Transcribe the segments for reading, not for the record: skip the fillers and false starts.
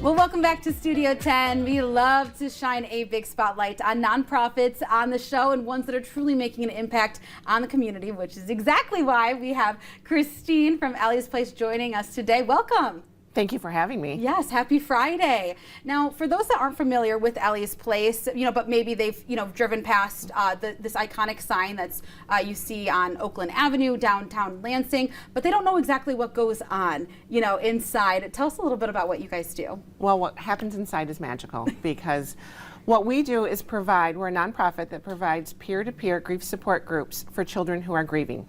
Well, welcome back to Studio 10. We love to shine a big spotlight on nonprofits on the show and ones that are truly making an impact on the community, which is exactly why we have Christine from Ellie's Place joining us today. Welcome. Thank you for having me. Yes, happy Friday. Now, for those that aren't familiar with Ellie's Place, but maybe they've, driven past this iconic sign that's you see on Oakland Avenue, downtown Lansing, but they don't know exactly what goes on, inside. Tell us a little bit about what you guys do. Well, what happens inside is magical because what we do is we're a nonprofit that provides peer-to-peer grief support groups for children who are grieving.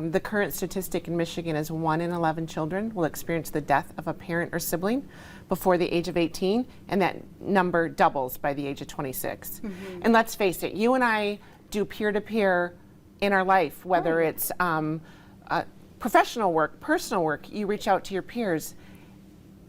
The current statistic in Michigan is 1 in 11 children will experience the death of a parent or sibling before the age of 18, and that number doubles by the age of 26. Mm-hmm. And let's face it, you and I do peer-to-peer in our life, whether it's professional work, personal work, you reach out to your peers,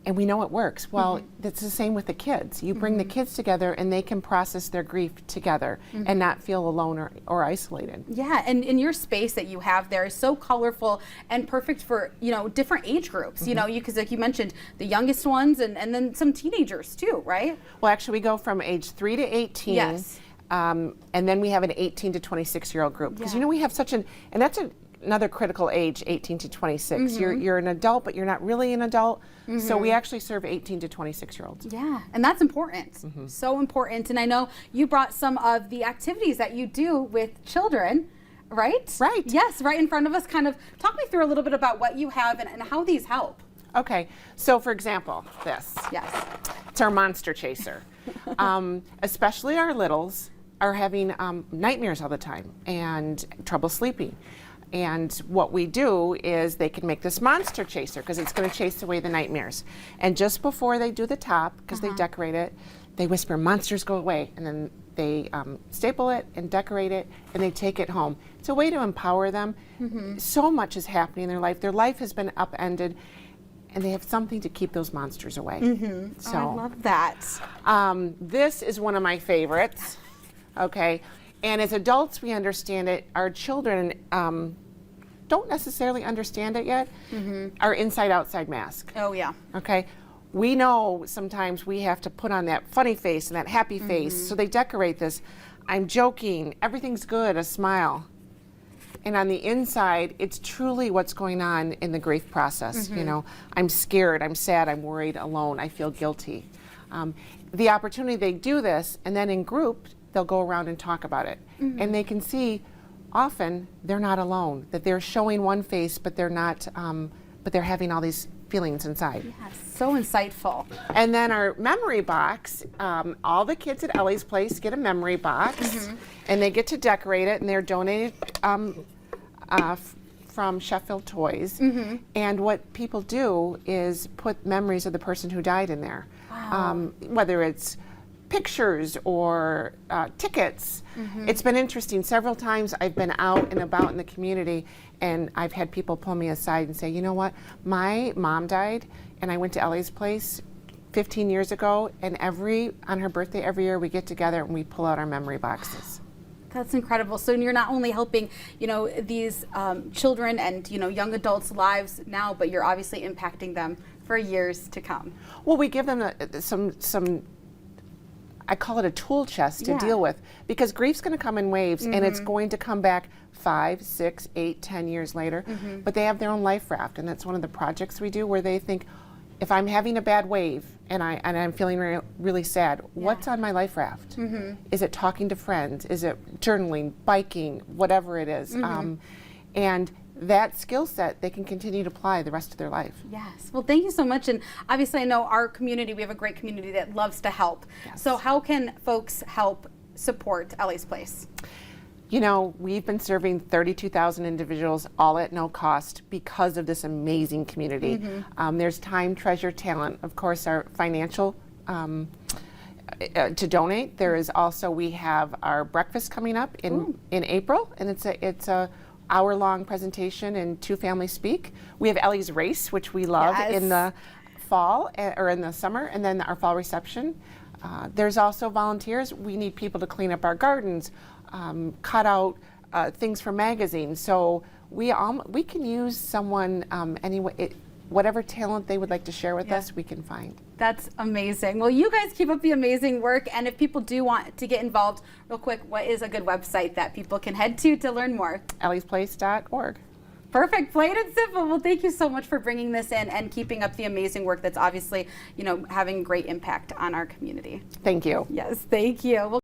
and we know it works. Well, it's the same with the kids. You bring the kids together and they can process their grief together and not feel alone or isolated. Yeah, and in your space that you have there is so colorful and perfect for, different age groups, because like you mentioned, the youngest ones and then some teenagers too, right? Well, actually we go from age 3 to 18. Yes. And then we have an 18 to 26-year-old group. Because we have and that's another critical age, 18 to 26. You're an adult, but you're not really an adult. So we actually serve 18 to 26-year-olds. Yeah, and that's important. So important. And I know you brought some of the activities that you do with children, right? Right. Yes, right in front of us. Kind of talk me through a little bit about what you have and how these help. Okay, so for example, this. Yes. It's our monster chaser. Especially our littles are having nightmares all the time and trouble sleeping. And what we do is they can make this monster chaser because it's going to chase away the nightmares. And just before they do the top, because they decorate it, they whisper, "Monsters go away." And then they staple it and decorate it and they take it home. It's a way to empower them. So much is happening in their life. Their life has been upended and they have something to keep those monsters away. So I love that. This is one of my favorites. Okay. And as adults, we understand it. Our children don't necessarily understand it yet. Our inside-outside mask. Oh, yeah. Okay. We know sometimes we have to put on that funny face and that happy face. So they decorate this. I'm joking. Everything's good. A smile. And on the inside, it's truly what's going on in the grief process. I'm scared. I'm sad. I'm worried. Alone. I feel guilty. The opportunity they do this, and then in group, they'll go around and talk about it. And they can see often they're not alone, that they're showing one face, but they're not, but they're having all these feelings inside. Yes, so insightful. And then our memory box, all the kids at Ellie's Place get a memory box and they get to decorate it, and they're donated from Sheffield Toys. And what people do is put memories of the person who died in there. Wow. Whether it's pictures or tickets. It's been interesting. Several times I've been out and about in the community and I've had people pull me aside and say, "You know what, my mom died and I went to Ellie's Place 15 years ago, and on her birthday every year we get together and we pull out our memory boxes." That's incredible. So you're not only helping, these children and, young adults' lives now, but you're obviously impacting them for years to come. Well, we give them some I call it a tool chest to deal with, because grief's going to come in waves and it's going to come back 5, 6, 8, 10 years later. But they have their own life raft, and that's one of the projects we do where they think, if I'm having a bad wave and I'm feeling really sad, what's on my life raft? Is it talking to friends? Is it journaling, biking, whatever it is? And that skill set they can continue to apply the rest of their life. Yes. Well, thank you so much. And obviously I know our community, we have a great community that loves to help. Yes. So how can folks help support Ellie's Place? We've been serving 32,000 individuals all at no cost because of this amazing community. There's time, treasure, talent. Of course, our financial to donate. There is also, we have our breakfast coming up in April, and it's a hour-long presentation and 2 families speak. We have Ellie's Race, which we love in the fall or in the summer, and then our fall reception. There's also volunteers. We need people to clean up our gardens, cut out things for magazines. So we can use someone anyway. whatever talent they would like to share with Yeah. us, we can find. That's amazing. Well, you guys keep up the amazing work. And if people do want to get involved, real quick, what is a good website that people can head to learn more? elliesplace.org. Perfect, plain and simple. Well, thank you so much for bringing this in and keeping up the amazing work that's obviously, having great impact on our community. Thank you. Yes, thank you. Well,